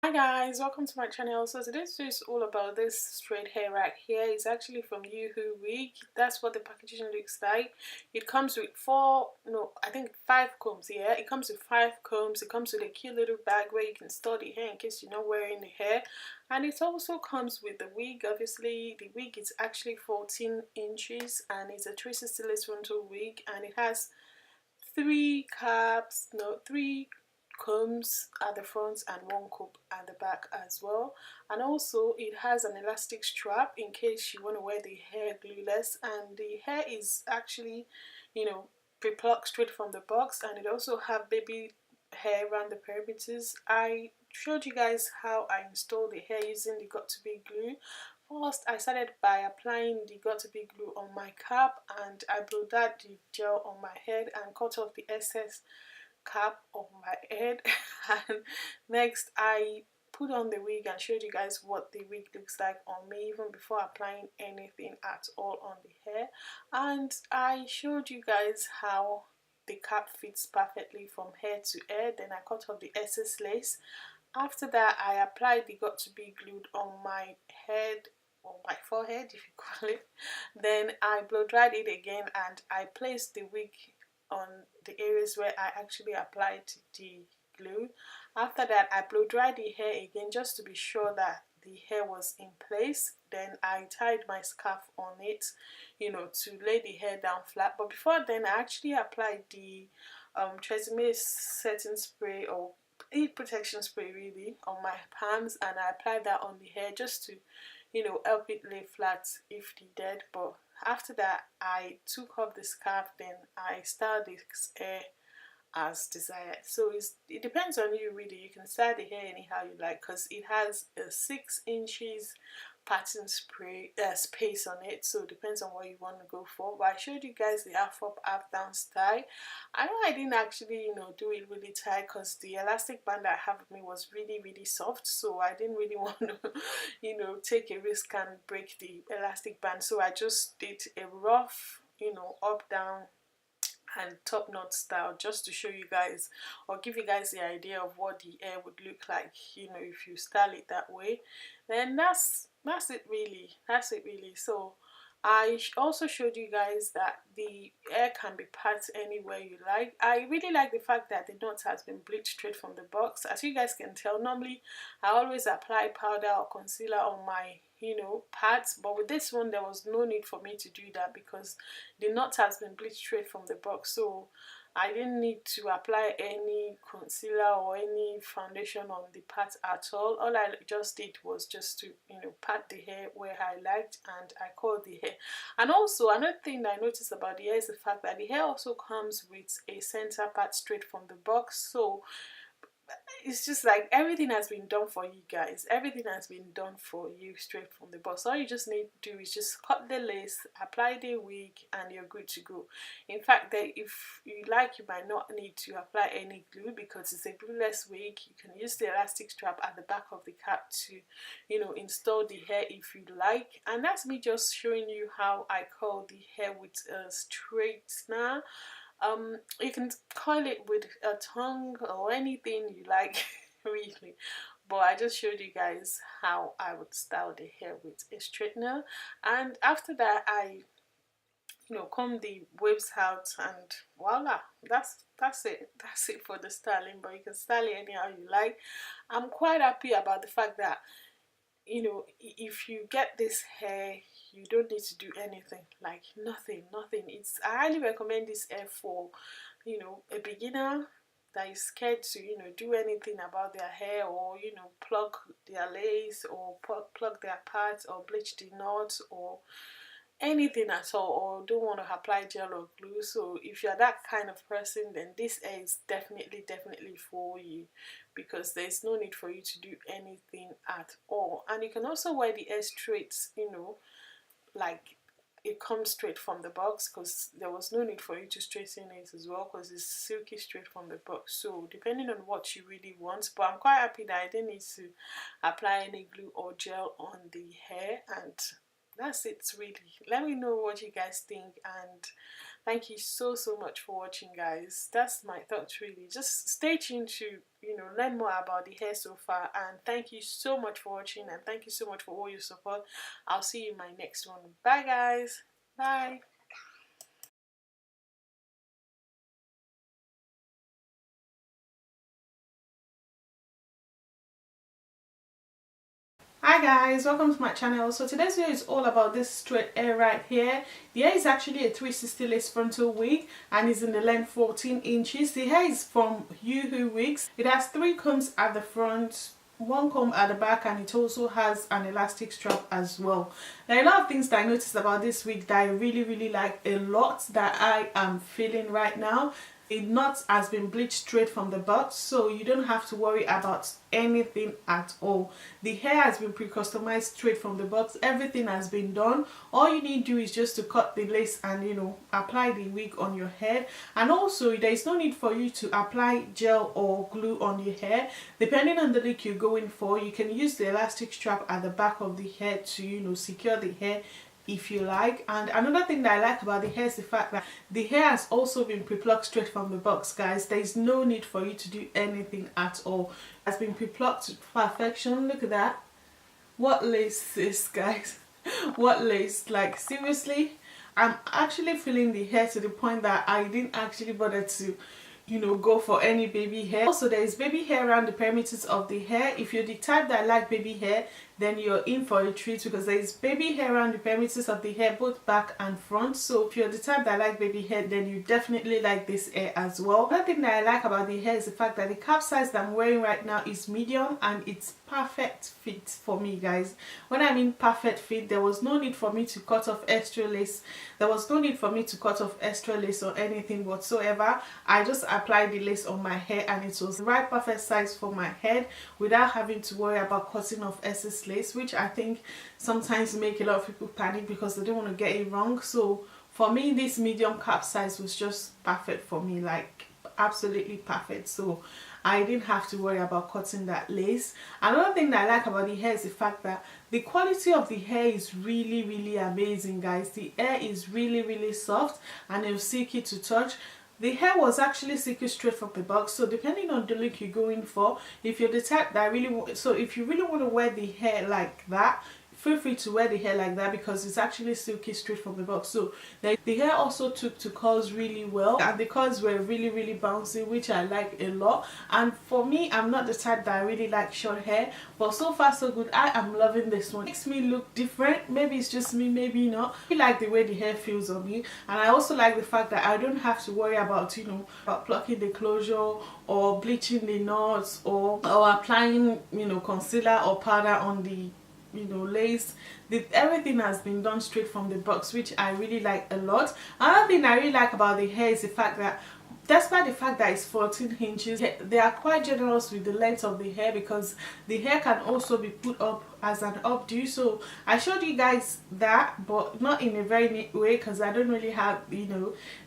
Hi guys, welcome to my channel. So today's video is all about this straight hair rack here. It's actually from Yoowigs. That's what the packaging looks like. It comes with five combs. Yeah, it comes with 5 combs. It comes with a cute little bag where you can store the hair in case you're not wearing the hair. And it also comes with the wig. Obviously the wig is actually 14 inches and it's a 360 lace frontal wig, and it has three combs at the front and 1 comb at the back as well. And also it has an elastic strap in case you want to wear the hair glueless, and the hair is actually pre-plucked straight from the box, and it also have baby hair around the perimeters. I showed you guys how I installed the hair using the got2b glue. First, I started by applying the got2b glue on my cap, and I blew that the gel on my head and cut off the excess cap of my head. And next, I put on the wig and showed you guys what the wig looks like on me even before applying anything at all on the hair. And I showed you guys how the cap fits perfectly from hair to hair. Then I cut off the excess lace. After that, I applied the got2b glued on my head, or my forehead if you call it. Then I blow dried it again and I placed the wig on the areas where I actually applied the glue. After that, I blow dried the hair again just to be sure that the hair was in place. Then I tied my scarf on it, to lay the hair down flat. But before then, I actually applied the Tresemme setting spray, or heat protection spray really, on my palms, and I applied that on the hair just to help it lay flat if needed. But after that, I took off the scarf, then I styled this hair as desired. So it depends on you really. You can style the hair anyhow you like, because it has a 6 inches pattern space on it, so it depends on what you want to go for. But I showed you guys the half up half down style. I know I didn't actually do it really tight because the elastic band that I have with me was really soft, so I didn't really want to take a risk and break the elastic band. So I just did a rough up down and top knot style, just to show you guys or give you guys the idea of what the hair would look like if you style it that way. Then that's it really. So I also showed you guys that the hair can be parted anywhere you like. I really like the fact that the knot has been bleached straight from the box. As you guys can tell, normally I always apply powder or concealer on my parts, but with this one there was no need for me to do that because the knot has been bleached straight from the box. So I didn't need to apply any concealer or any foundation on the part at all. All I just did was just to pat the hair where I liked, and I curled the hair. And also another thing that I noticed about the hair is the fact that the hair also comes with a center part straight from the box. So it's just like everything has been done for you guys. Everything has been done for you straight from the box. All you just need to do is just cut the lace, apply the wig, and you're good to go. In fact, if you like, you might not need to apply any glue because it's a glueless wig. You can use the elastic strap at the back of the cap to install the hair if you like. And that's me just showing you how I curl the hair with a straightener. You can coil it with a tongue or anything you like really, but I just showed you guys how I would style the hair with a straightener. And after that, I comb the waves out, and voila, that's it for the styling. But you can style it anyhow you like. I'm quite happy about the fact that if you get this hair, you don't need to do anything, like nothing. I highly recommend this hair for a beginner that is scared to do anything about their hair, or pluck their lace, or pluck their parts, or bleach the knots, or anything at all, or don't want to apply gel or glue. So if you're that kind of person, then this hair is definitely for you, because there's no need for you to do anything at all. And you can also wear the hair straight, like it comes straight from the box, because there was no need for you to straighten it as well, because it's silky straight from the box. So depending on what you really want, but I'm quite happy that I didn't need to apply any glue or gel on the hair. And that's it really. Let me know what you guys think, and thank you so much for watching, guys. That's my thoughts really. Just stay tuned to, learn more about the hair so far, and thank you so much for watching, and thank you so much for all your support. I'll see you in my next one. Bye guys. Bye. Hi guys, welcome to my channel. So today's video is all about this straight hair right here. The hair is actually a 360 lace frontal wig and is in the length 14 inches. The hair is from Yoowigs. It has 3 combs at the front, 1 comb at the back, and it also has an elastic strap as well. There are a lot of things that I noticed about this wig that I really like a lot that I am feeling right now. The knot has been bleached straight from the butt, so you don't have to worry about anything at all. The hair has been pre-customized straight from the butt. Everything has been done. All you need to do is just to cut the lace and apply the wig on your hair. And also there is no need for you to apply gel or glue on your hair. Depending on the look you're going for, you can use the elastic strap at the back of the hair to secure the hair if you like. And another thing that I like about the hair is the fact that the hair has also been pre-plucked straight from the box, guys. There is no need for you to do anything at all. It has been pre-plucked to perfection. Look at that. What lace is, guys? What lace? Like, seriously, I'm actually feeling the hair to the point that I didn't actually bother to go for any baby hair. Also, there is baby hair around the perimeters of the hair. If you're the type that like baby hair, then you're in for a treat, because there is baby hair around the perimeters of the hair, both back and front. So if you're the type that like baby hair, then you definitely like this hair as well. Another thing that I like about the hair is the fact that the cap size that I'm wearing right now is medium, and it's perfect fit for me, guys. When I mean perfect fit, there was no need for me to cut off extra lace. There was no need for me to cut off extra lace or anything whatsoever. I just applied the lace on my hair, and it was the right perfect size for my head without having to worry about cutting off excess lace, which I think sometimes make a lot of people panic because they don't want to get it wrong. So for me, this medium cap size was just perfect for me, like absolutely perfect. So I didn't have to worry about cutting that lace. Another thing that I like about the hair is the fact that the quality of the hair is really amazing, guys. The hair is really soft and it's silky to touch. The hair was actually silky straight from the box, so depending on the look you're going for, if you're the type that if you really want to wear the hair like that, feel free to wear the hair like that, because it's actually silky straight from the box. So the hair also took to curls really well, and the curls were really bouncy, which I like a lot. And for me, I'm not the type that I really like short hair, but so far so good. I am loving this one. It makes me look different. Maybe it's just me, maybe not. I like the way the hair feels on me, and I also like the fact that I don't have to worry about about plucking the closure or bleaching the knots or applying concealer or powder on the lace. Everything has been done straight from the box, which I really like a lot. Another thing I really like about the hair is the fact that despite the fact that it's 14 inches, they are quite generous with the length of the hair, because the hair can also be put up as an updo. So I showed you guys that, but not in a very neat way, because I don't really have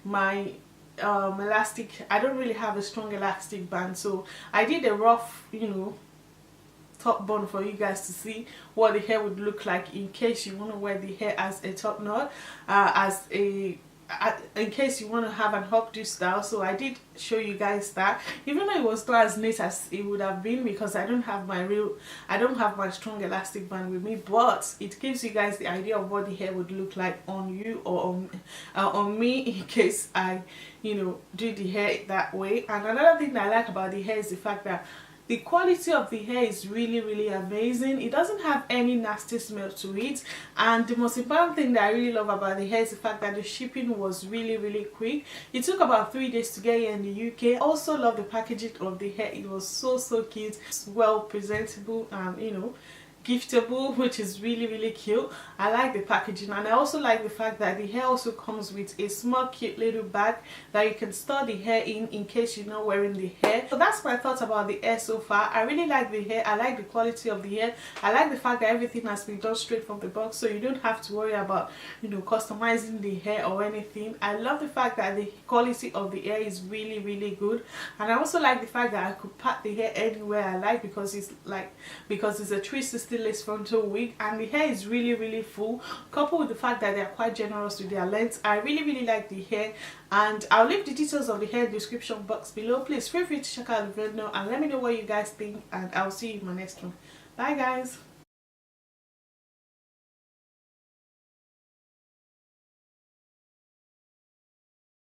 my elastic. I don't really have a strong elastic band, so I did a rough top bun for you guys to see what the hair would look like in case you want to wear the hair as a top knot, in case you want to have an updo style. So I did show you guys that, even though it was not as neat as it would have been, because I don't have my strong elastic band with me, but it gives you guys the idea of what the hair would look like on you or on me, in case I do the hair that way. And another thing that I like about the hair is the fact that the quality of the hair is really amazing. It doesn't have any nasty smell to it, and the most important thing that I really love about the hair is the fact that the shipping was really quick. It took about 3 days to get here in the UK. I also love the packaging of the hair. It was so cute. It's well presentable and giftable, which is really cute. I like the packaging, and I also like the fact that the hair also comes with a small cute little bag that you can store the hair in case you're not wearing the hair. So that's my thoughts about the hair so far. I really like the hair. I like the quality of the hair. I like the fact that everything has been done straight from the box, so you don't have to worry about customizing the hair or anything. I love the fact that the quality of the hair is really good, and I also like the fact that I could pat the hair anywhere I like, because it's a 360 sleeveless frontal wig, and the hair is really full, coupled with the fact that they are quite generous with their length. I really like the hair, and I'll leave the details of the hair in the description box below. Please feel free to check out the video and let me know what you guys think, and I'll see you in my next one. Bye guys.